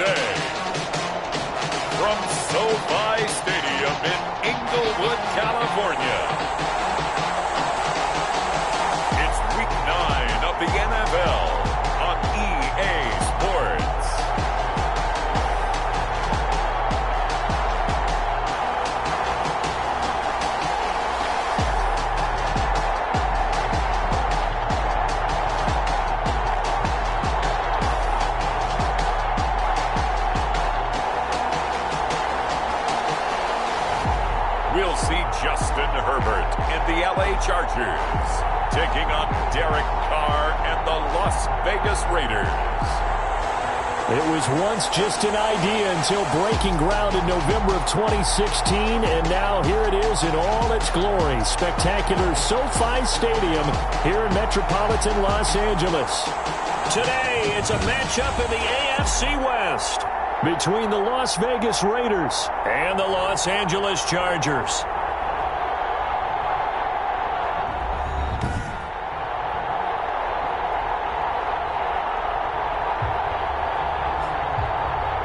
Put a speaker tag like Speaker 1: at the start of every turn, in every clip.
Speaker 1: today. From SoFi Stadium in Inglewood, California, it's Week 9 of the NFL on EA Sports. We'll see Justin Herbert and the LA Chargers taking on Derek Carr and the Las Vegas Raiders.
Speaker 2: It was once just an idea until breaking ground in November of 2016, and now here it is in all its glory. Spectacular SoFi Stadium here in metropolitan Los Angeles. Today, it's a matchup in the AFC West between the Las Vegas Raiders and the Los Angeles Chargers.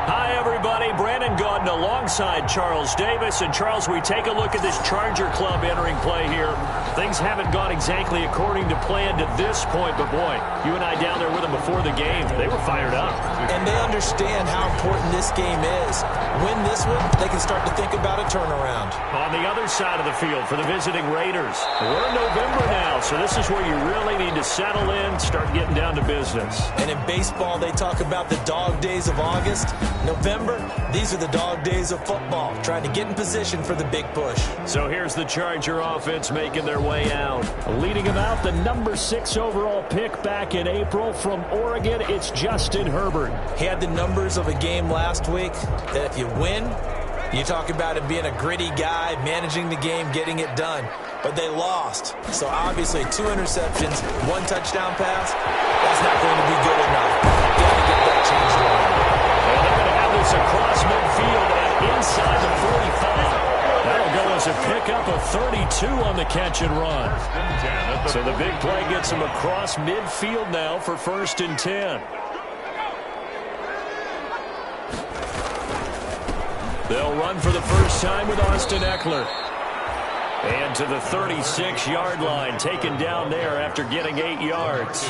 Speaker 2: Hi, everybody. Brandon Gaudin alongside Charles Davis. And, Charles, we take a look at this Charger club entering play here. Things haven't gone exactly according to plan to this point, but, boy, you and I down there with them before the game, they were fired up.
Speaker 3: And they understand how important this game is. Win this one, they can start to think about a turnaround.
Speaker 2: On the other side of the field for the visiting Raiders, we're in November now, so this is where you really need to settle in, start getting down to business.
Speaker 3: And in baseball, they talk about the dog days of August. November, these are the dog days of football, trying to get in position for the big push.
Speaker 2: So here's the Charger offense making their way out. Leading them out, the number 6 overall pick back in April from Oregon, it's Justin Herbert.
Speaker 3: He had the numbers of a game last week that if you win, you talk about him being a gritty guy, managing the game, getting it done. But they lost. So obviously 2 interceptions, 1 touchdown pass, that's not going to be good enough. Got to get that changed around.
Speaker 2: And they're going to have this across midfield and inside the 45. That'll go as a pickup of 32 on the catch and run. So the big play gets them across midfield now for 1st and 10. They'll run for the first time with Austin Eckler. And to the 36-yard line, taken down there after getting 8 yards.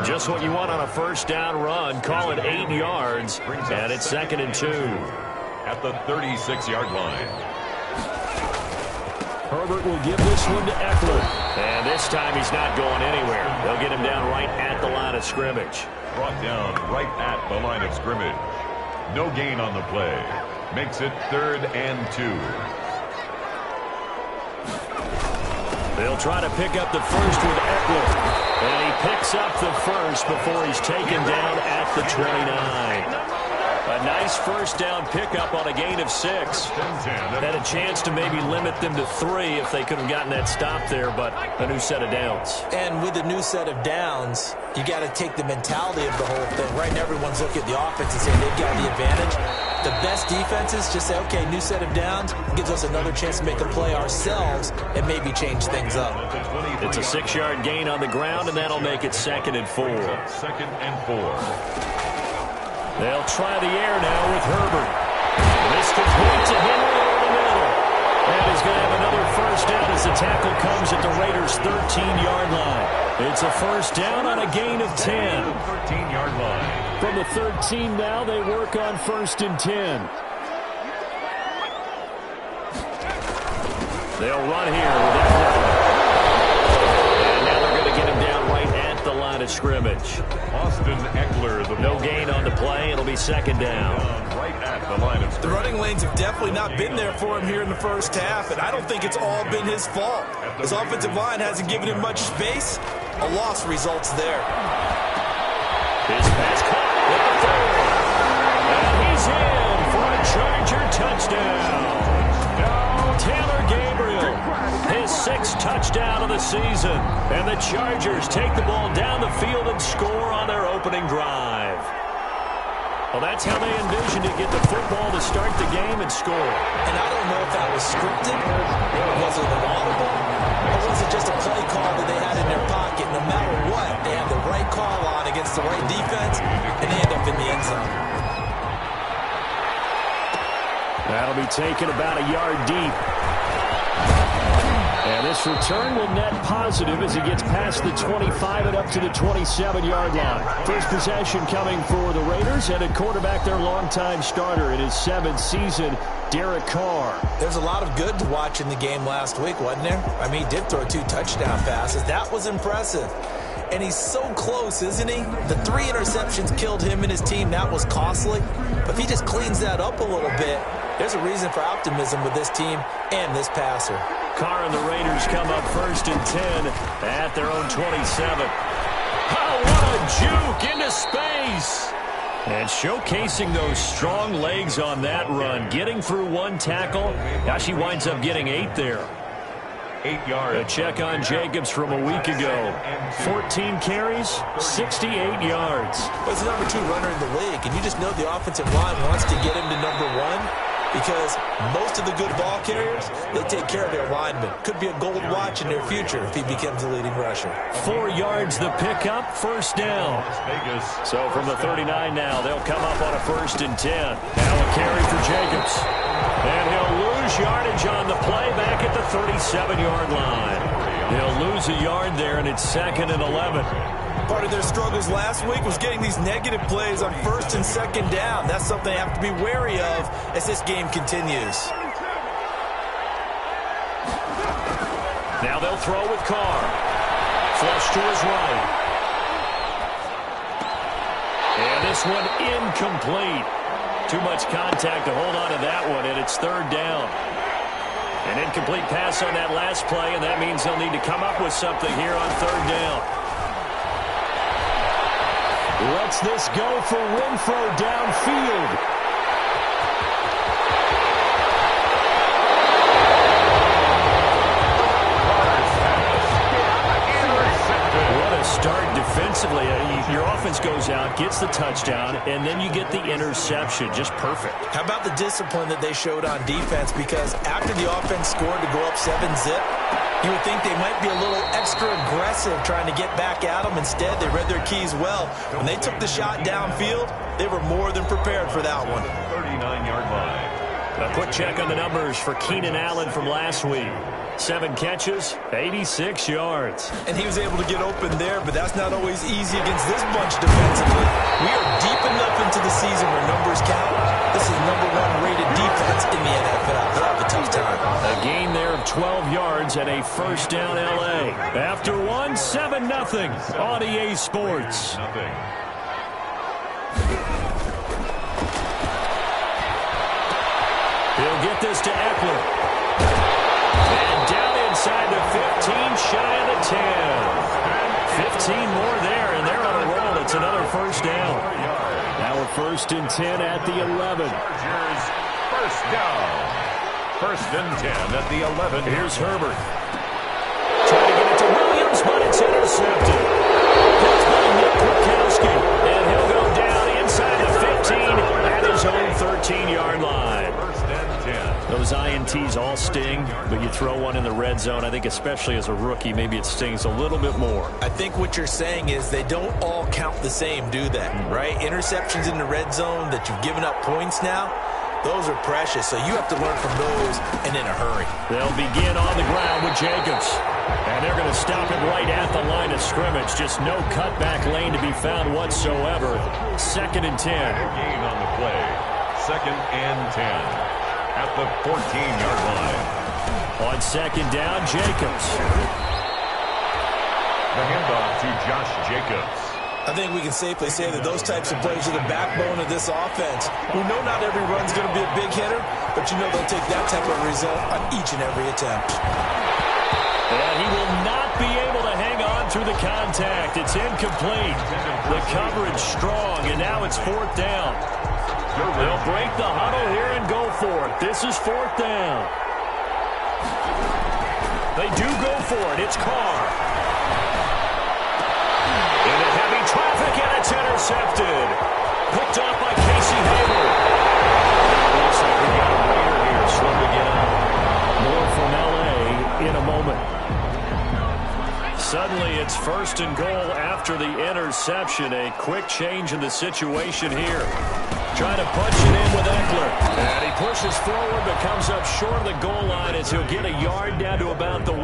Speaker 2: Just what you want on a first down run. Call it 8 yards, and it's 2nd and 2.
Speaker 1: At the 36-yard line.
Speaker 2: Herbert will give this one to Eckler. And this time he's not going anywhere. They'll get him down right at the line of scrimmage.
Speaker 1: Brought down right at the line of scrimmage. No gain on the play. Makes it 3rd and 2.
Speaker 2: They'll try to pick up the first with Eckler. And he picks up the first before he's taken down at the 29. A nice first down pickup on a gain of 6. Had a chance to maybe limit them to 3 if they could have gotten that stop there, but a new set of downs.
Speaker 3: And with a new set of downs, you got to take the mentality of the whole thing. Right now, everyone's looking at the offense and saying they've got the advantage. The best defenses just say, okay, new set of downs, gives us another chance to make a play ourselves and maybe change things up.
Speaker 2: It's a 6-yard gain on the ground, and that'll make it 2nd and 4.
Speaker 1: 2nd and 4.
Speaker 2: They'll try the air now with Herbert. This complete to Henry over the middle. And he's going to have another first down as the tackle comes at the Raiders' 13-yard line. It's a first down on a gain of 10.
Speaker 1: 13-yard line.
Speaker 2: From the 13 now, they work on 1st and 10. They'll run here with Eckler. And now they're going to get him down right at the line of scrimmage.
Speaker 1: Austin Eckler.
Speaker 2: No gain on the play. It'll be 2nd down.
Speaker 1: Right at the line of scrimmage.
Speaker 3: The running lanes have definitely not been there for him here in the first half, and I don't think it's all been his fault. His offensive line hasn't given him much space. A loss results there.
Speaker 2: His pass caught with the 3rd. And he's in for a Charger touchdown. Taylor Gabriel, his 6th touchdown of the season. And the Chargers take the ball down the field and score on their opening drive. Well, that's how they envisioned it, get the football to start the game and score.
Speaker 3: And I don't know if that was scripted, was it an audible, or was it just a play call that they had in their pocket? No matter what, they had the right call on against the right defense, and they end up in the end zone.
Speaker 2: That'll be taken about a yard deep. And this return will net positive as he gets past the 25 and up to the 27-yard line. First possession coming for the Raiders, and at quarterback, their longtime starter in his 7th season, Derek Carr.
Speaker 3: There's a lot of good to watch in the game last week, wasn't there? I mean, he did throw 2 touchdown passes. That was impressive. And he's so close, isn't he? The 3 interceptions killed him and his team. That was costly. But if he just cleans that up a little bit, there's a reason for optimism with this team and this passer.
Speaker 2: Carr and the Raiders come up 1st and 10 at their own 27. Oh, what a juke into space. And showcasing those strong legs on that run. Getting through 1 tackle. Gosh, he winds up getting 8 there.
Speaker 1: 8 yards.
Speaker 2: A check on Jacobs from a week ago. 14 carries, 68 yards.
Speaker 3: Well, he's the number 2 runner in the league, and you just know the offensive line wants to get him to number 1 because most of the good ball carriers, they take care of their linemen. Could be a gold watch in their future if he becomes the leading rusher.
Speaker 2: 4 yards the pickup, 1st down. So from the 39 now, they'll come up on a 1st and 10. Now a carry for Jacobs. And he'll lose yardage on the play back at the 37-yard line. He'll lose a yard there, and it's 2nd and 11.
Speaker 3: Part of their struggles last week was getting these negative plays on 1st and 2nd down. That's something they have to be wary of as this game continues.
Speaker 2: Now they'll throw with Carr. Flush to his right. And this one incomplete. Too much contact to hold on to that one, and it's 3rd down. An incomplete pass on that last play, and that means they'll need to come up with something here on 3rd down. Lets this go for Renfro downfield. Start defensively. Your offense goes out, gets the touchdown, and then you get the interception. Just perfect.
Speaker 3: How about the discipline that they showed on defense? Because after the offense scored to go up 7-zip, you would think they might be a little extra aggressive trying to get back at them. Instead, they read their keys well. When they took the shot downfield, they were more than prepared for that one.
Speaker 1: 39-yard line.
Speaker 2: A quick check on the numbers for Keenan Allen from last week. 7 catches, 86 yards.
Speaker 3: And he was able to get open there, but that's not always easy against this bunch defensively. We are deep enough into the season where numbers count. This is number 1 rated defense in the NFL. They'll have a tough time.
Speaker 2: A gain there of 12 yards and a 1st down L.A. After 1, 7-0 on EA Sports. He'll get this to Eckler. And down inside the 15, shy of the 10. 15 more there, and they're on a roll. It's another 1st down. Now a 1st and 10 at the 11.
Speaker 1: First down. 1st and 10 at the 11.
Speaker 2: Here's Herbert. Trying to get it to Williams, but it's intercepted. That's by Nick Kwiatkowski. And he'll go down inside the 15 at his own 13-yard line.
Speaker 1: 1st and 10.
Speaker 2: Those INTs all sting, but you throw one in the red zone. I think especially as a rookie, maybe it stings a little bit more.
Speaker 3: I think what you're saying is they don't all count the same, do they? Right? Interceptions in the red zone that you've given up points now, those are precious. So you have to learn from those and in a hurry.
Speaker 2: They'll begin on the ground with Jacobs. And they're going to stop it right at the line of scrimmage. Just no cutback lane to be found whatsoever. 2nd and 10.
Speaker 1: Gain on the play. 2nd and 10. At the 14-yard line.
Speaker 2: On 2nd down, Jacobs.
Speaker 1: The handoff to Josh Jacobs.
Speaker 3: I think we can safely say that those types of plays are the backbone of this offense. We know not every run's going to be a big hitter, but you know they'll take that type of result on each and every attempt.
Speaker 2: And he will not be able to hang on through the contact. It's incomplete. The coverage strong, and now it's 4th down. They'll break the huddle here and go for it. This is 4th down. They do go for it. It's Carr. Into heavy traffic, and it's intercepted. Picked off by Casey Hayward. Looks like we got a Raider here. Slow to get out. More from L.A. in a moment. Suddenly It's first and goal after the interception. A quick change in the situation here. Trying to punch it in with Eckler. And he pushes forward but comes up short of the goal line as he'll get a yard down to about the 1.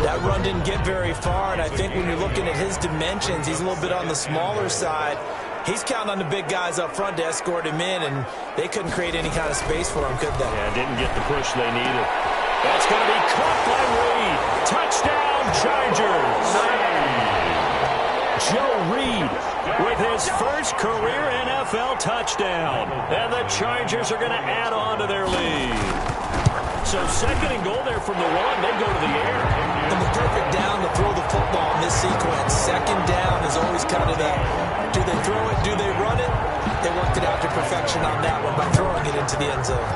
Speaker 3: That run didn't get very far, and I think when you're looking at his dimensions, he's a little bit on the smaller side. He's counting on the big guys up front to escort him in, and they couldn't create any kind of space for him, could they?
Speaker 2: Yeah, didn't get the push they needed. That's going to be caught by Reed. Touchdown, Chargers. Joe Reed with his first career NFL touchdown. And the Chargers are going to add on to their lead. So second and goal there from the 1. They go to the air.
Speaker 3: And the perfect down to throw the football in this sequence. Second down is always kind of that. Do they throw it? Do they run it? They worked it out to perfection on that one by throwing it into the end zone.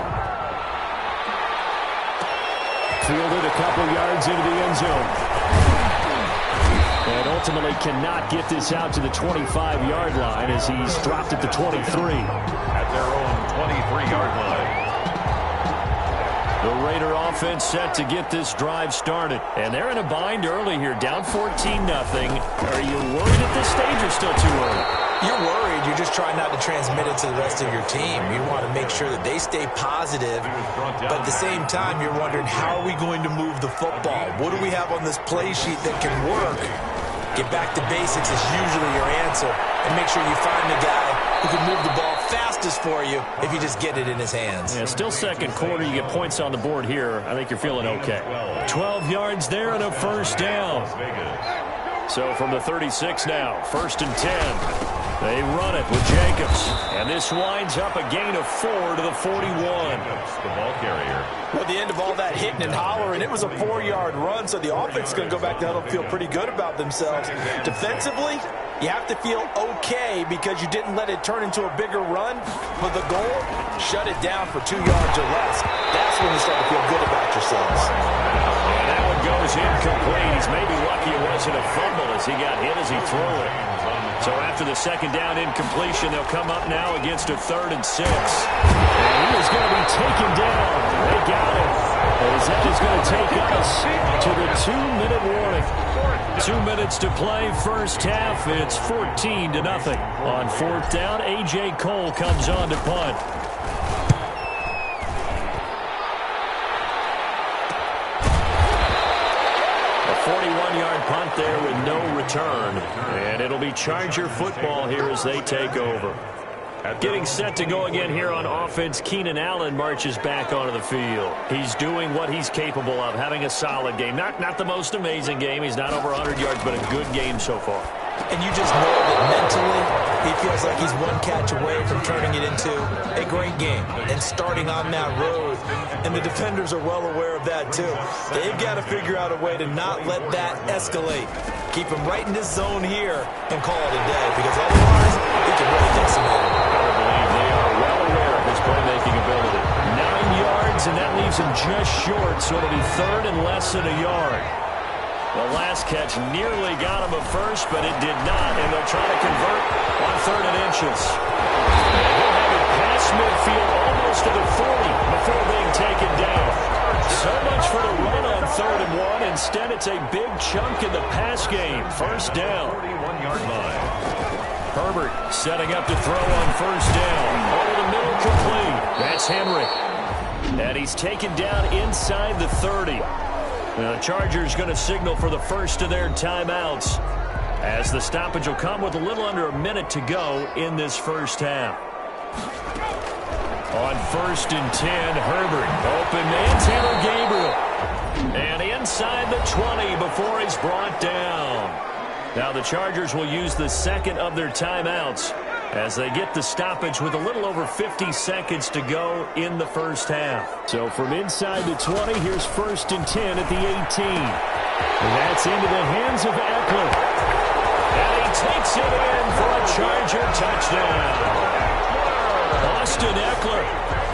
Speaker 2: Fielded a couple yards into the end zone. And ultimately cannot get this out to the 25-yard line as he's dropped at the 23.
Speaker 1: At their own 23-yard line.
Speaker 2: The Raider offense set to get this drive started. And they're in a bind early here, down 14-0. Are you worried at this stage or still too early?
Speaker 3: You're worried. You're just trying not to transmit it to the rest of your team. You want to make sure that they stay positive. But at the same time, you're wondering, how are we going to move the football? What do we have on this play sheet that can work? Get back to basics is usually your answer. And make sure you find the guy who can move the ball fastest for you if you just get it in his hands.
Speaker 2: Yeah, still second quarter. You get points on the board here. I think you're feeling okay. 12 yards there and a first down. So from the 36 now, first and 10. They run it with Jacobs. And this winds up a gain of 4 to the 41.
Speaker 1: The ball carrier.
Speaker 3: Well, at the end of all that hitting and hollering, it was a 4-yard run, so the offense is going to go back down and feel pretty good about themselves. Defensively, you have to feel okay because you didn't let it turn into a bigger run. But the goal, shut it down for 2 yards or less. That's when you start to feel good about yourselves.
Speaker 2: And that one goes incomplete. He's maybe lucky it wasn't a fumble as he got hit as he threw it. So after the second down incompletion, they'll come up now against a 3rd and 6. And he is going to be taken down. They got him. As that is going to take us to the 2-minute warning. 2 minutes to play, first half. It's 14-0. On 4th down, A.J. Cole comes on to punt. A 41-yard punt there with no return. And it'll be Charger football here as they take over. Getting set to go again here on offense, Keenan Allen marches back onto the field. He's doing what he's capable of, having a solid game. Not the most amazing game. He's not over 100 yards, but a good game so far.
Speaker 3: And you just know that mentally, he feels like he's one catch away from turning it into a great game and starting on that road. And the defenders are well aware of that, too. They've got to figure out a way to not let that escalate. Keep him right in this zone here and call it a day, because otherwise, he can really decimate him.
Speaker 2: I believe they are well aware of his playmaking ability. 9 yards, and that leaves him just short, so it'll be 3rd and less than a yard. The last catch nearly got him a first, but it did not, and they'll try to convert on 3rd and inches. And he'll have it past midfield almost to the 40 before being taken down. So much for the run on 3rd and 1. Instead, it's a big chunk in the pass game. First down.
Speaker 1: 41-yard line.
Speaker 2: Herbert setting up to throw on first down. Over the middle, complete. That's Henry. And he's taken down inside the 30. The Chargers going to signal for the first of their timeouts as the stoppage will come with a little under a minute to go in this first half. On 1st and 10, Herbert. Open man, Taylor Gabriel. And inside the 20 before he's brought down. Now the Chargers will use the second of their timeouts as they get the stoppage with a little over 50 seconds to go in the first half. So from inside the 20, here's 1st and 10 at the 18. And that's into the hands of Eckler. And he takes it in for a Charger touchdown. Austin Eckler,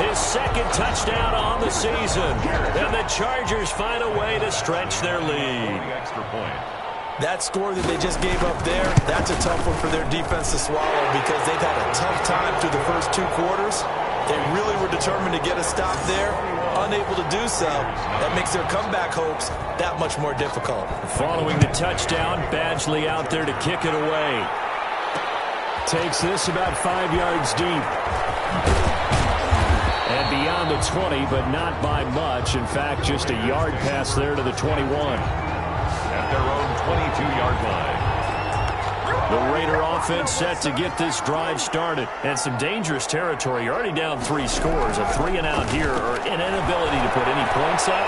Speaker 2: his second touchdown on the season. And the Chargers find a way to stretch their lead.
Speaker 1: Extra point.
Speaker 3: That score that they just gave up there, that's a tough one for their defense to swallow because they've had a tough time through the first 2 quarters. They really were determined to get a stop there, unable to do so. That makes their comeback hopes that much more difficult.
Speaker 2: Following the touchdown, Badgley out there to kick it away. Takes this about 5 yards deep. And beyond the 20, but not by much. In fact, just a yard pass there to the 21.
Speaker 1: At their own 22-yard line.
Speaker 2: The Raider offense set to get this drive started. And some dangerous territory. You're already down 3 scores. A 3-and-out here or an inability to put any points up.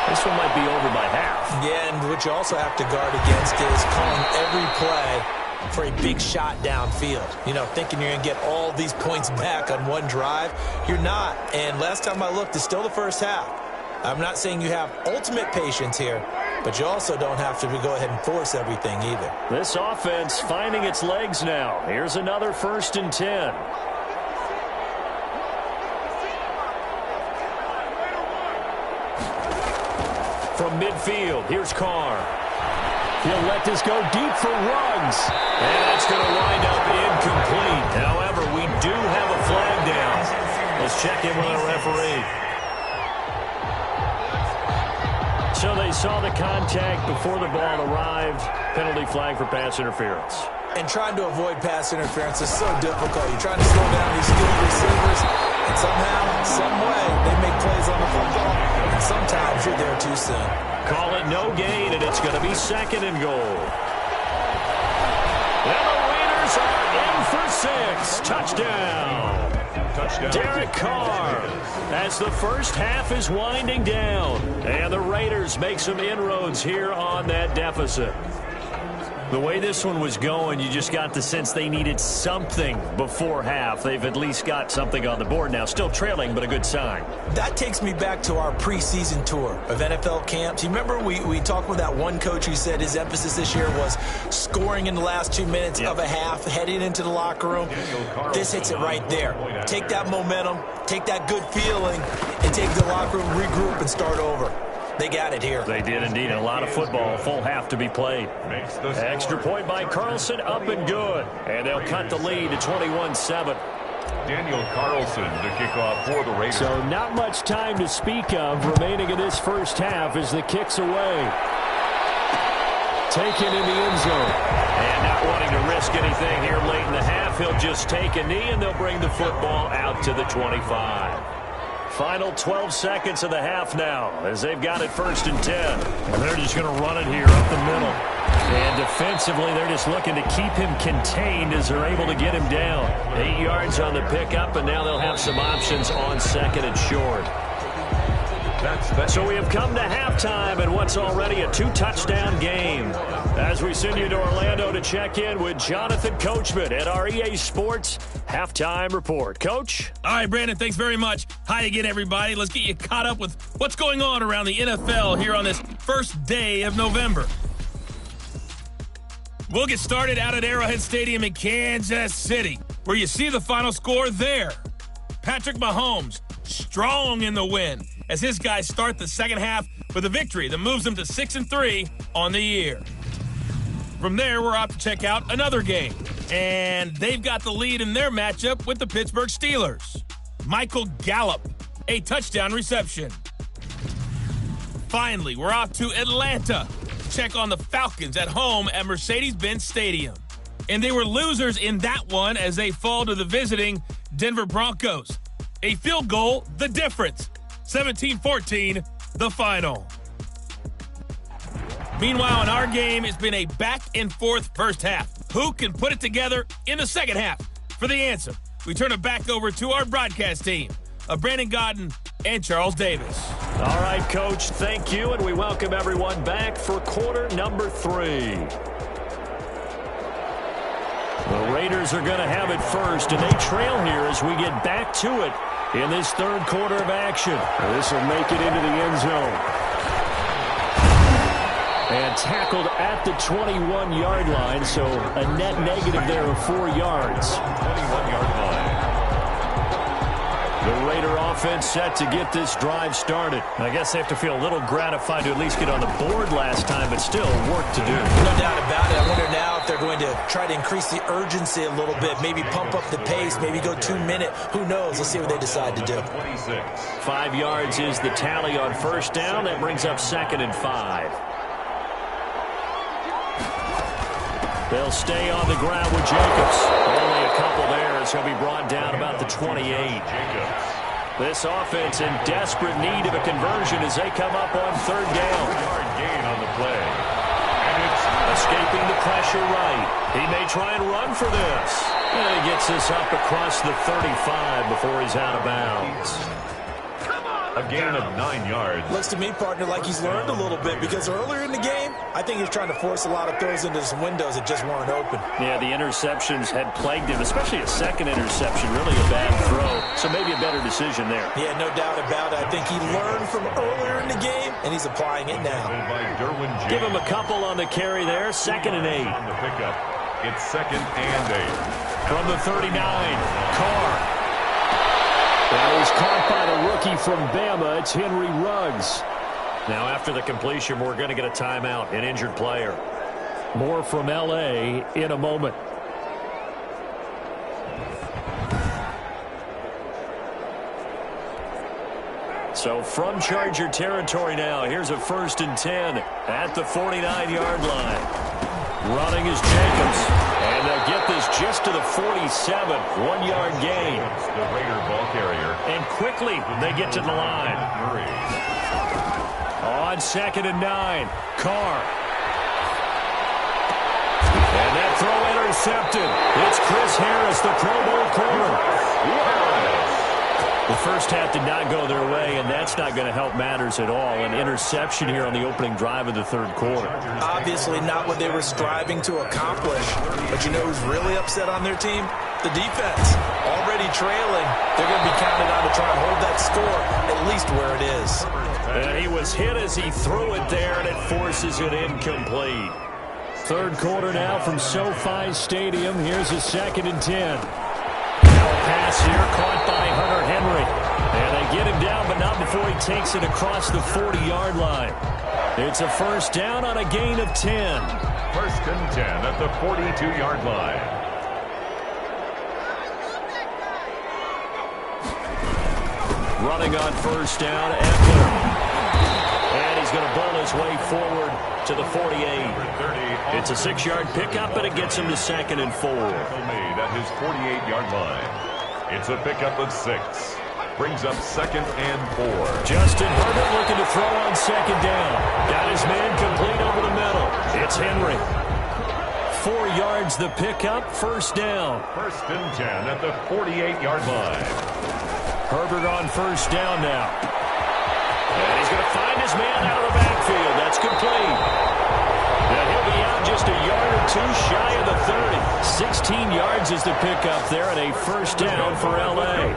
Speaker 2: This one might be over by half.
Speaker 3: Yeah, and what you also have to guard against is calling every play for a big shot downfield. You know, thinking you're going to get all these points back on one drive. You're not. And last time I looked, it's still the first half. I'm not saying you have ultimate patience here, but you also don't have to go ahead and force everything either.
Speaker 2: This offense finding its legs now. Here's another 1st and 10. From midfield, here's Carr. He'll let this go deep for Ruggs. And that's going to wind up incomplete. However, we do have a flag down. Let's check in with our referee. So they saw the contact before the ball arrived. Penalty flag for pass interference.
Speaker 3: And trying to avoid pass interference is so difficult. You're trying to slow down these skilled receivers, and somehow, some way, they make plays on the football, and sometimes you're there too soon.
Speaker 2: Call it no gain, and it's going to be 2nd and goal. And the Raiders are in for 6. Touchdown. Derek Carr, as the first half is winding down. And the Raiders make some inroads here on that deficit. The way this one was going, you just got the sense they needed something before half. They've at least got something on the board now. Still trailing, but a good sign.
Speaker 3: That takes me back to our preseason tour of NFL camps. You remember we talked with that one coach who said his emphasis this year was scoring in the last 2 minutes of a half, heading into the locker room. This hits it right there. Take that momentum, take that good feeling, and take the locker room, regroup, and start over. They got it here.
Speaker 2: They did indeed. A lot of football, full half to be played. Extra point by Carlson, up and good. And they'll cut the lead to 21-7.
Speaker 1: Daniel Carlson to kick off for the Raiders.
Speaker 2: So not much time to speak of remaining in this first half as the kick's away. Taken in the end zone. And not wanting to risk anything here late in the half, he'll just take a knee and they'll bring the football out to the 25. Final 12 seconds of the half now as they've got it 1st and 10. And they're just going to run it here up the middle. And defensively, they're just looking to keep him contained as they're able to get him down. 8 yards on the pickup, and now they'll have some options on 2nd and short. So we have come to halftime in what's already a 2-touchdown game. As we send you to Orlando to check in with Jonathan Coachman at our EA Sports Halftime Report. Coach?
Speaker 4: All right, Brandon, thanks very much. Hi again, everybody. Let's get you caught up with what's going on around the NFL here on this first day of November. We'll get started out at Arrowhead Stadium in Kansas City, where you see the final score there. Patrick Mahomes, strong in the win, as his guys start the second half with a victory that moves them to 6-3 on the year. From there, we're off to check out another game, and they've got the lead in their matchup with the Pittsburgh Steelers. Michael Gallup, a touchdown reception. Finally, we're off to Atlanta to check on the Falcons at home at Mercedes-Benz Stadium. And they were losers in that one as they fall to the visiting Denver Broncos. A field goal, the difference. 17-14, the final. Meanwhile, in our game, it's been a back-and-forth first half. Who can put it together in the second half? For the answer, we turn it back over to our broadcast team of Brandon Godden and Charles Davis.
Speaker 2: All right, Coach, thank you, and we welcome everyone back for quarter number 3. The Raiders are going to have it first, and they trail here as we get back to it in this third quarter of action. This will make it into the end zone. And tackled at the 21-yard line, so a net negative there of 4 yards.
Speaker 1: 21-yard line.
Speaker 2: The Raider offense set to get this drive started.
Speaker 5: I guess they have to feel a little gratified to at least get on the board last time, but still work to do.
Speaker 3: No doubt about it. I wonder now if they're going to try to increase the urgency a little bit, maybe pump up the pace, maybe go 2 minute. Who knows? Let's see what they decide to do.
Speaker 2: 5 yards is the tally on first down. That brings up 2nd and 5. They'll stay on the ground with Jacobs. Only a couple there as he'll be brought down about the 28. This offense in desperate need of a conversion as they come up on 3rd down.
Speaker 1: Yard gain on the play.
Speaker 2: Escaping the pressure right. He may try and run for this. And he gets this up across the 35 before he's out of bounds.
Speaker 1: A gain of 9 yards.
Speaker 3: Looks to me, partner, like he's learned a little bit because earlier in the game, I think he was trying to force a lot of throws into some windows that just weren't open.
Speaker 2: Yeah, the interceptions had plagued him, especially a second interception, really a bad throw. So maybe a better decision there.
Speaker 3: Yeah, no doubt about it. I think he learned from earlier in the game, and he's applying it now.
Speaker 2: Give him a couple on the carry there, 2nd and 8.
Speaker 1: On the pickup, it's 2nd and 8.
Speaker 2: From the 39, Carr. Well, he's caught by the rookie from Bama. It's Henry Ruggs. Now, after the completion, we're going to get a timeout, an injured player. More from L.A. in a moment. So from Charger territory now, here's a 1st and 10 at the 49-yard line. Running is Jacobs. And they'll get this just to the 47. 1-yard gain.
Speaker 1: The Raider ball carrier.
Speaker 2: And quickly they get to the line. On 2nd and 9. Carr. And that throw intercepted. It's Chris Harris, the Pro Bowl corner. The first half did not go their way, and that's not going to help matters at all. An interception here on the opening drive of the 3rd quarter.
Speaker 3: Obviously not what they were striving to accomplish. But you know who's really upset on their team? The defense. Already trailing. They're going to be counted on to try and hold that score at least where it is.
Speaker 2: And he was hit as he threw it there, and it forces it incomplete. 3rd quarter now from SoFi Stadium. Here's a 2nd and 10. Pass here caught by Hunter Henry. And they get him down, but not before he takes it across the 40-yard line. It's a 1st down on a gain of 10.
Speaker 1: 1st and 10 at the 42-yard line.
Speaker 2: Running on 1st down, Eckler. And he's going to bull his way forward to the 48. It's a 6-yard pickup, but it gets him to 2nd and 4.
Speaker 1: Made at his 48-yard line. It's a pickup of 6. Brings up 2nd and 4.
Speaker 2: Justin Herbert looking to throw on 2nd down. Got his man complete over the middle. It's Henry. 4 yards the pickup, 1st down.
Speaker 1: 1st and 10 at the 48-yard line.
Speaker 2: Herbert on 1st down now. And he's going to find his man out of the backfield. That's complete. Now he'll be out just a yard or 2 shy of the 30. 16 yards is the pickup there, and a 1st down for L.A.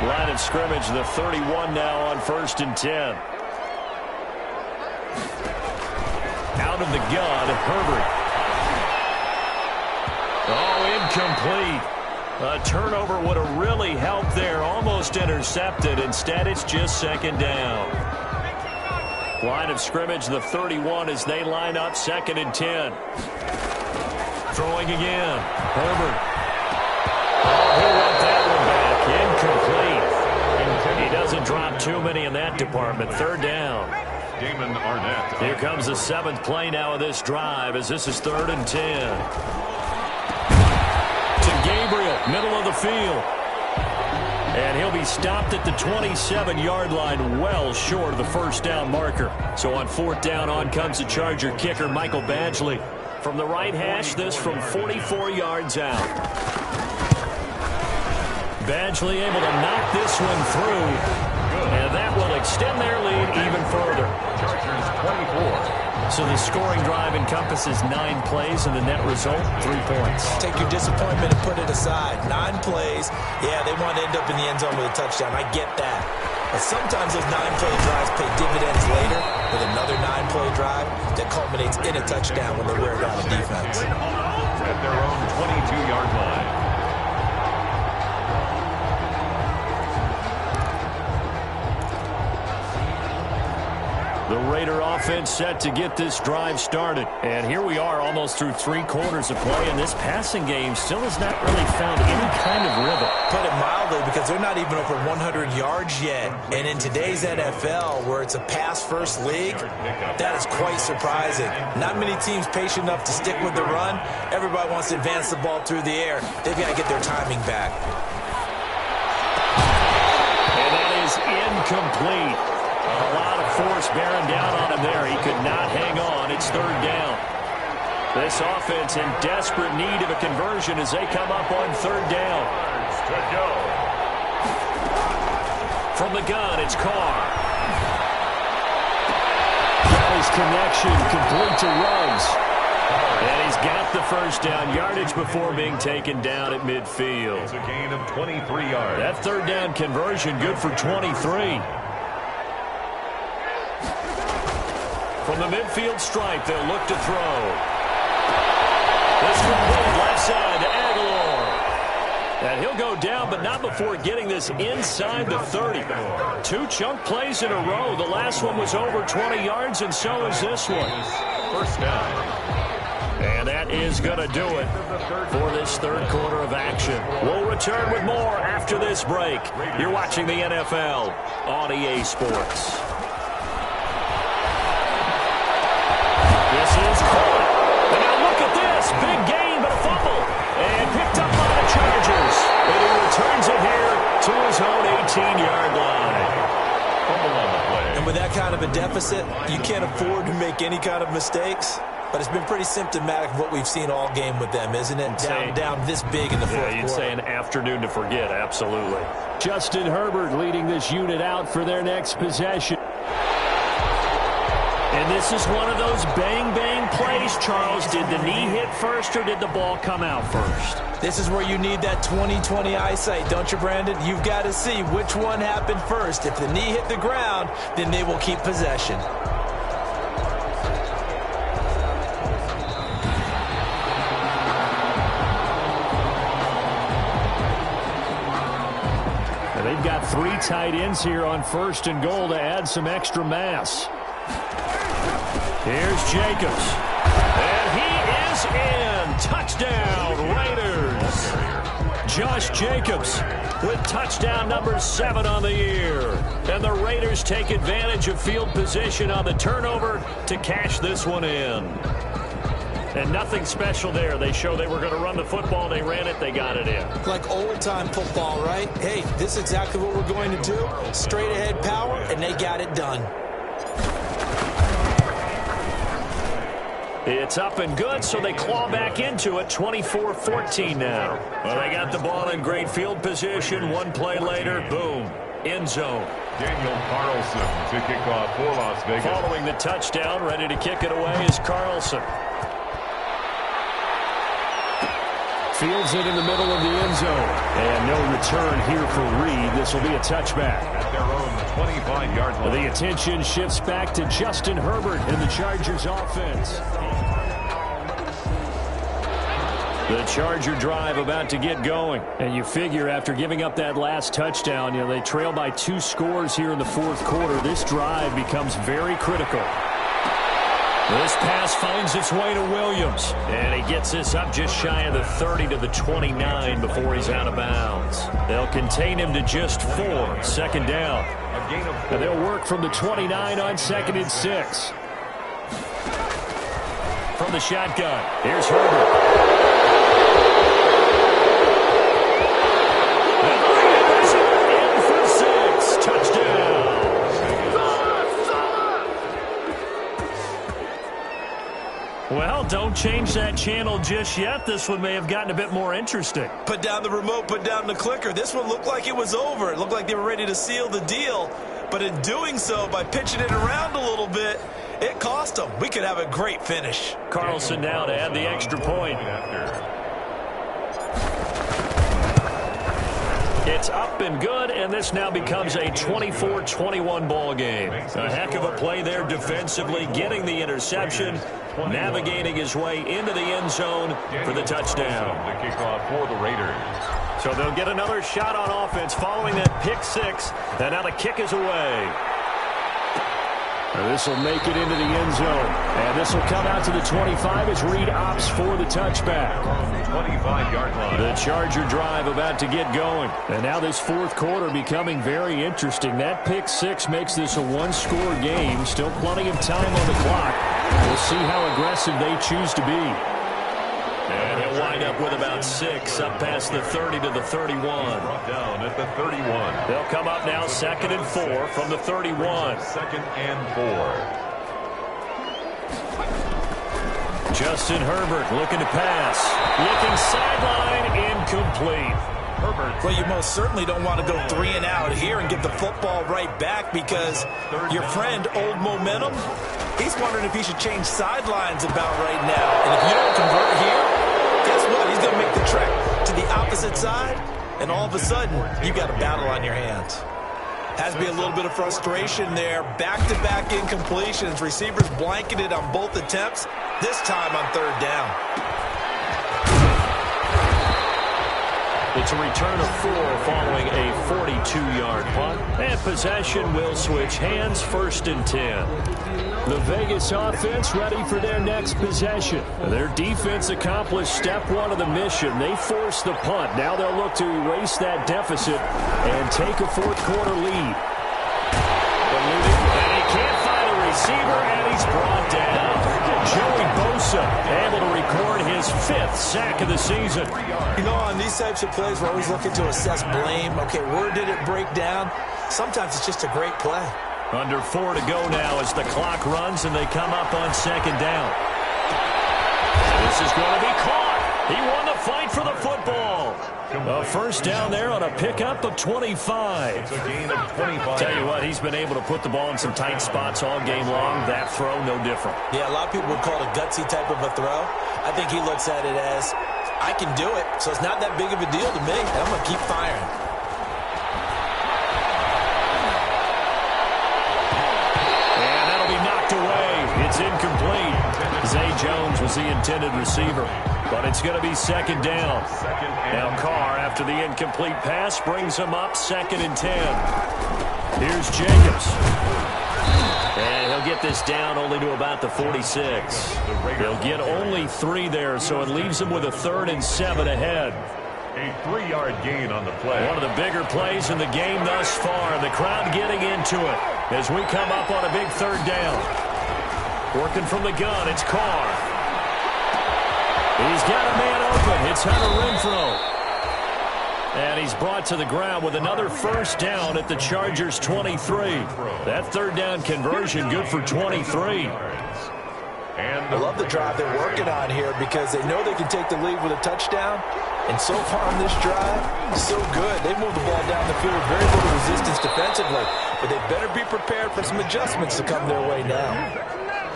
Speaker 2: Line of scrimmage, the 31 now on 1st and 10. Out of the gun, Herbert. Oh, incomplete. A turnover would have really helped there. Almost intercepted. Instead, it's just 2nd down. Line of scrimmage, the 31 as they line up 2nd and 10. Throwing again. Herbert. Oh, he'll want that one back. Incomplete. He doesn't drop too many in that department. 3rd down.
Speaker 1: Damon Arnett.
Speaker 2: Here comes the 7th play now of this drive as this is 3rd and 10. To Gabriel, middle of the field. And he'll be stopped at the 27-yard line, well short of the 1st down marker. So on 4th down, on comes the Charger kicker, Michael Badgley. From the right hash, this from 44 yards out. Badgley able to knock this one through. And that will extend their lead even further.
Speaker 1: Chargers 24.
Speaker 2: So the scoring drive encompasses 9 plays, and the net result, 3 points.
Speaker 3: Take your disappointment and put it aside. 9 plays. Yeah, they want to end up in the end zone with a touchdown. I get that. But sometimes those 9-play drives pay dividends later with another 9-play drive that culminates in a touchdown when they wear down the defense.
Speaker 1: At their own 22-yard line.
Speaker 2: Raider offense set to get this drive started. And here we are almost through 3 quarters of play, and this passing game still has not really found any kind of rhythm.
Speaker 3: Put it mildly, because they're not even over 100 yards yet. And in today's NFL, where it's a pass-first league, that is quite surprising. Not many teams patient enough to stick with the run. Everybody wants to advance the ball through the air. They've got to get their timing back.
Speaker 2: And that is incomplete. A lot of force bearing down on him there. He could not hang on. It's 3rd down. This offense in desperate need of a conversion as they come up on 3rd down. From the gun, it's Carr. His connection complete to Ruggs. And he's got the 1st down yardage before being taken down at midfield.
Speaker 1: It's a gain of 23 yards.
Speaker 2: That 3rd down conversion good for 23. From the midfield stripe, they'll look to throw. This complete left side to Aguilar. And he'll go down, but not before getting this inside the 30. 2 chunk plays in a row. The last one was over 20 yards, and so is this one.
Speaker 1: 1st down.
Speaker 2: And that is going to do it for this 3rd quarter of action. We'll return with more after this break. You're watching the NFL on EA Sports. This is caught. And now look at this. Big gain, but a fumble. And picked up by the Chargers. And he returns it here to his own 18-yard line.
Speaker 1: Fumble on the play.
Speaker 3: And with that kind of a deficit, you can't afford to make any kind of mistakes. But it's been pretty symptomatic of what we've seen all game with them, isn't it? Down this big in the 4th quarter.
Speaker 2: Yeah, you'd say an afternoon to forget, absolutely. Justin Herbert leading this unit out for their next possession. And this is one of those bang-bang plays, Charles. Did the knee hit first or did the ball come out first?
Speaker 3: This is where you need that 20/20 eyesight, don't you, Brandon? You've got to see which one happened first. If the knee hit the ground, then they will keep possession.
Speaker 2: And they've got 3 tight ends here on 1st and goal to add some extra mass. Here's Jacobs. And he is in. Touchdown, Raiders. Josh Jacobs with touchdown number 7 on the year. And the Raiders take advantage of field position on the turnover to cash this one in. And nothing special there. They show they were going to run the football. They ran it. They got it in.
Speaker 3: Like old-time football, right? Hey, this is exactly what we're going to do. Straight-ahead power, and they got it done.
Speaker 2: It's up and good, so they claw back into it, 24-14 now. Well, they got the ball in great field position. 1 play later, boom, end zone.
Speaker 1: Daniel Carlson to kick off for Las Vegas.
Speaker 2: Following the touchdown, ready to kick it away is Carlson. Fields it in the middle of the end zone. And no return here for Reed. This will be a touchback.
Speaker 1: At their own 25-yard line.
Speaker 2: The attention shifts back to Justin Herbert in the Chargers offense. The Charger drive about to get going. And you figure after giving up that last touchdown, they trail by 2 scores here in the 4th quarter. This drive becomes very critical. This pass finds its way to Williams. And he gets this up just shy of the 30 to the 29 before he's out of bounds. They'll contain him to just 4. 2nd down. And they'll work from the 29 on 2nd and 6. From the shotgun, here's Herbert. In for 6. Touchdown. Well, don't change that channel just yet. This one may have gotten a bit more interesting.
Speaker 3: Put down the remote, put down the clicker. This one looked like it was over. It looked like they were ready to seal the deal. But in doing so, by pitching it around a little bit, it cost them. We could have a great finish.
Speaker 2: Carlson now to add the extra point. It's up and good, and this now becomes a 24-21 ball game. A heck of a play there defensively, getting the interception, navigating his way into the end zone for the touchdown.
Speaker 1: The kickoff for the Raiders.
Speaker 2: So they'll get another shot on offense following that pick 6, and now the kick is away. This will make it into the end zone. And this will come out to the 25 as Reed opts for the touchback.
Speaker 1: 25-yard line.
Speaker 2: The Charger drive about to get going. And now this fourth quarter becoming very interesting. That pick six makes this a one-score game. Still plenty of time on the clock. We'll see how aggressive they choose to be. And he'll wind up with about 6 up past the 30 to the 31.
Speaker 1: Brought down at the 31.
Speaker 2: They'll come up now 2nd and 4 from the 31.
Speaker 1: 2nd and 4.
Speaker 2: Justin Herbert looking to pass. Looking sideline, incomplete.
Speaker 3: Herbert. Well, you most certainly don't want to go 3 and out here and get the football right back because your friend, Old Momentum, he's wondering if he should change sidelines about right now. And if you don't convert here, guess what? He's going to make the trek to the opposite side, and all of a sudden, you got a battle on your hands. Has to be a little bit of frustration there. Back-to-back incompletions. Receivers blanketed on both attempts, this time on 3rd down.
Speaker 2: It's a return of 4 following a 42-yard punt. And possession will switch hands, 1st and 10. The Vegas offense ready for their next possession. Their defense accomplished step 1 of the mission. They forced the punt. Now they'll look to erase that deficit and take a fourth quarter lead. And he can't find a receiver, and he's brought down. Joey Bosa able to record his 5th sack of the season.
Speaker 3: You know, on these types of plays, we're always looking to assess blame. Okay, where did it break down? Sometimes it's just a great play.
Speaker 2: Under 4 to go now as the clock runs and they come up on 2nd down. This is going to be caught. He won the fight for the football. A first down there on a pickup of 25.
Speaker 1: It's a gain of 25.
Speaker 2: Tell you what, he's been able to put the ball in some tight spots all game long. That throw, no different.
Speaker 3: Yeah, a lot of people would call it a gutsy type of a throw. I think he looks at it as, I can do it, so it's not that big of a deal to me. I'm going to keep firing.
Speaker 2: And that'll be knocked away. It's incomplete. Zay Jones was the intended receiver. But it's going to be 2nd down. Now Carr, after the incomplete pass, brings him up 2nd and 10. Here's Jacobs. And he'll get this down only to about the 46. They'll get only 3 there, so it leaves him with a 3rd and 7 ahead.
Speaker 1: A 3-yard gain on the play.
Speaker 2: One of the bigger plays in the game thus far. The crowd getting into it as we come up on a big 3rd down. Working from the gun, it's Carr. He's got a man open. It's Hunter Renfrow. And he's brought to the ground with another first down at the Chargers' 23. That 3rd down conversion good for 23.
Speaker 3: I love the drive they're working on here because they know they can take the lead with a touchdown. And so far on this drive, so good. They moved the ball down the field with very little resistance defensively. But they better be prepared for some adjustments to come their way now.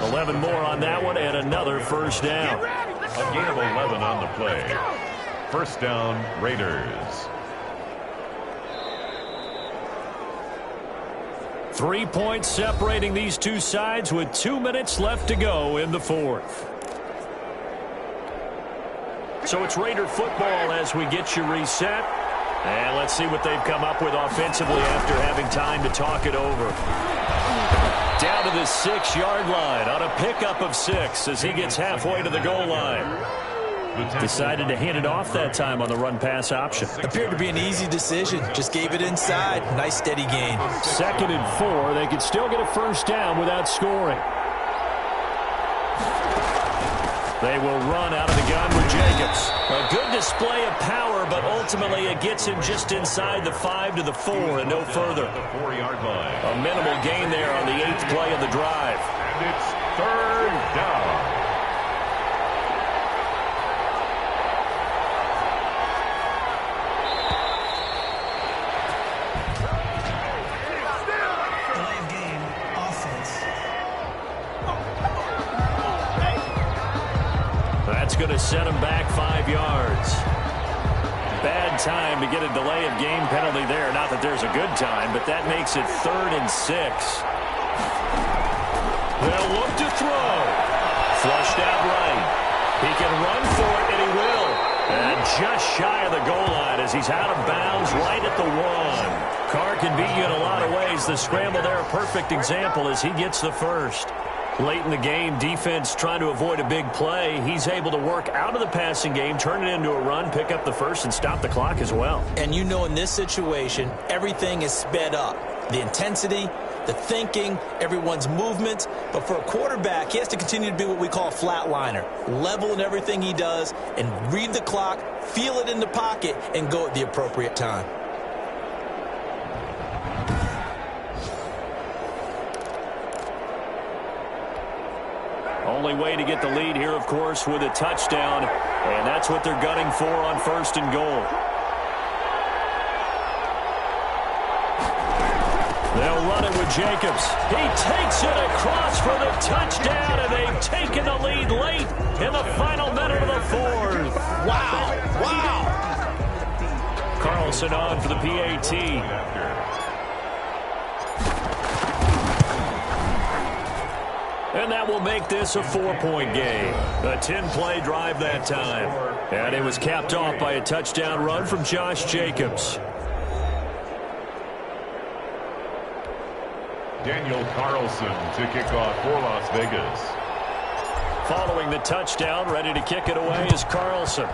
Speaker 2: 11 more on that one and another first down.
Speaker 1: A gain of 11 on the play. First down, Raiders.
Speaker 2: 3 points separating these two sides with 2 minutes left to go in the 4th. So it's Raider football as we get you reset. And let's see what they've come up with offensively after having time to talk it over. Down to the 6-yard line on a pickup of 6 as he gets halfway to the goal line. Decided to hand it off that time on the run-pass option.
Speaker 3: Appeared to be an easy decision. Just gave it inside. Nice steady gain.
Speaker 2: 2nd and 4. They could still get a first down without scoring. They will run out of the gun with Jacobs. A good display of power, but ultimately it gets him just inside the 5 to the 4 and no further.
Speaker 1: The 4-yard line.
Speaker 2: A minimal gain there on the 8th play of the drive.
Speaker 1: And it's 3rd down.
Speaker 2: That's going to set him back 5 yards. Bad time to get a delay of game penalty there. Not that there's a good time, but that makes it 3rd and 6. They'll look to throw. Flushed out right. He can run for it, and he will. And just shy of the goal line as he's out of bounds right at the 1. Carr can beat you in a lot of ways.
Speaker 5: makes the scramble there a perfect example as he gets the first. Late in the game, defense trying to avoid a big play. He's able to work out of the passing game, turn it into a run, pick up the first, and stop the clock as well.
Speaker 3: And you know in this situation, everything is sped up. The intensity, the thinking, everyone's movement. But for a quarterback, he has to continue to be what we call a flatliner. Level in everything he does and read the clock, feel it in the pocket, and go at the appropriate time.
Speaker 5: Only way to get the lead here, of course, with a touchdown. And that's what they're gunning for on 1st and goal. They'll run it with Jacobs. He takes it across for the touchdown, and they've taken the lead late in the final minute of the 4th.
Speaker 3: Wow. Wow.
Speaker 5: Carlson on for the PAT. And that will make this a 4-point game. A 10-play drive that time. And it was capped off by a touchdown run from Josh Jacobs.
Speaker 1: Daniel Carlson to kick off for Las Vegas.
Speaker 5: Following the touchdown, ready to kick it away is Carlson.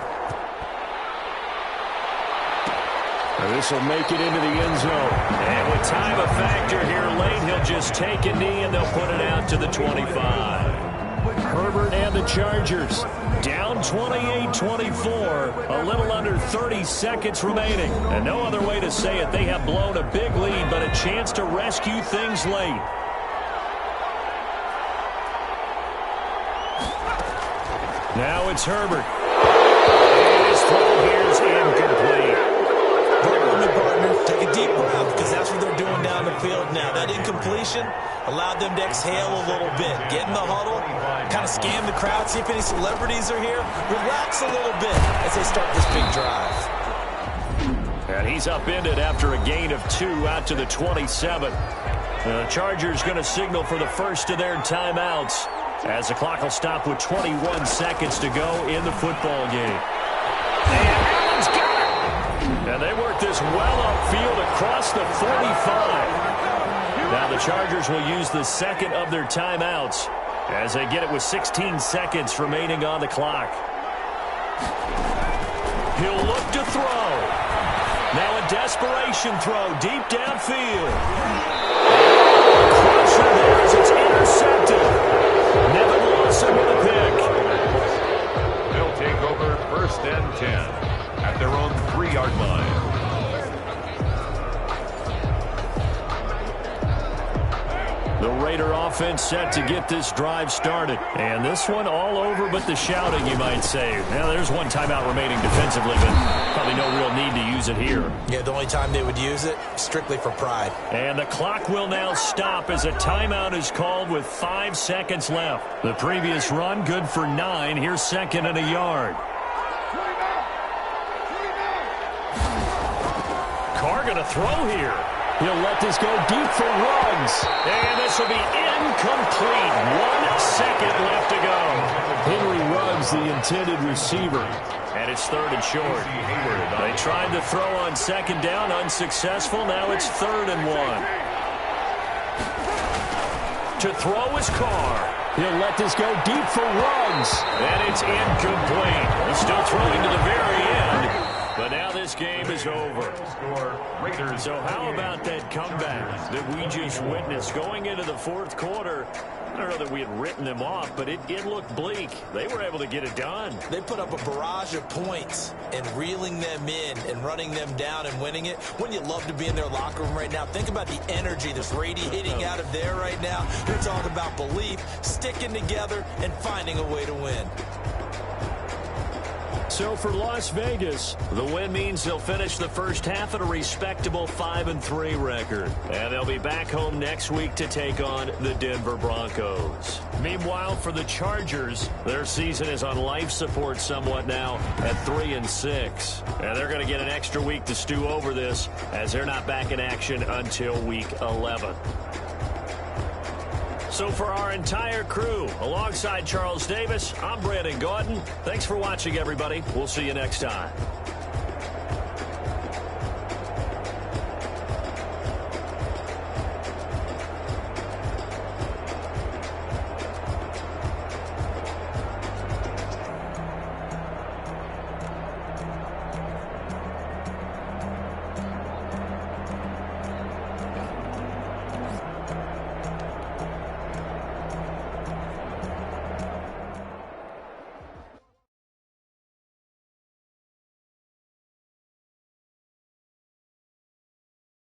Speaker 2: This will make it into the end zone.
Speaker 5: And with time a factor here late, he'll just take a knee and they'll put it out to the 25.
Speaker 2: Herbert and the Chargers
Speaker 5: down 28-24, a little under 30 seconds remaining. And no other way to say it, they have blown a big lead, but a chance to rescue things late. Now it's Herbert. And his throw here is incomplete.
Speaker 3: Take a deep breath because that's what they're doing down the field now. That incompletion allowed them to exhale a little bit. Get in the huddle, kind of scan the crowd, see if any celebrities are here. Relax a little bit as they start this big drive.
Speaker 5: And he's upended after a gain of 2 out to the 27. The Chargers going to signal for the first of their timeouts as the clock will stop with 21 seconds to go in the football game. And they work this well upfield across the 45. Now the Chargers will use the second of their timeouts as they get it with 16 seconds remaining on the clock. He'll look to throw. Now a desperation throw deep downfield. Crusher there as it's intercepted. Nevin Lawson with a pick.
Speaker 1: They'll take over 1st and 10. At their own 3-yard line.
Speaker 5: The Raider offense set to get this drive started. And this one all over but the shouting, you might say. Now, there's one timeout remaining defensively, but probably no real need to use it here.
Speaker 3: Yeah, the only time they would use it, strictly for pride.
Speaker 5: And the clock will now stop as a timeout is called with 5 seconds left. The previous run, good for 9. Here's 2nd and a yard. Carr going to throw here.
Speaker 2: He'll let this go deep for Ruggs.
Speaker 5: And this will be incomplete. 1 second left to go.
Speaker 2: Henry Ruggs, the intended receiver.
Speaker 5: And it's 3rd and short. They tried to throw on 2nd down, unsuccessful. Now it's 3rd and 1. To throw is Carr.
Speaker 2: He'll let this go deep for Ruggs.
Speaker 5: And it's incomplete. He's still throwing to the very end. But now this game is over. So how about that comeback that we just witnessed going into the 4th quarter? I don't know that we had written them off, but it looked bleak. They were able to get it done.
Speaker 3: They put up a barrage of points and reeling them in and running them down and winning it. Wouldn't you love to be in their locker room right now? Think about the energy that's radiating out of there right now. You're talking about belief, sticking together, and finding a way to win.
Speaker 5: So for Las Vegas, the win means they'll finish the first half at a respectable 5-3 record. And they'll be back home next week to take on the Denver Broncos. Meanwhile, for the Chargers, their season is on life support somewhat now at 3-6. And they're going to get an extra week to stew over this as they're not back in action until week 11. So for our entire crew, alongside Charles Davis, I'm Brandon Gaudin. Thanks for watching, everybody. We'll see you next time.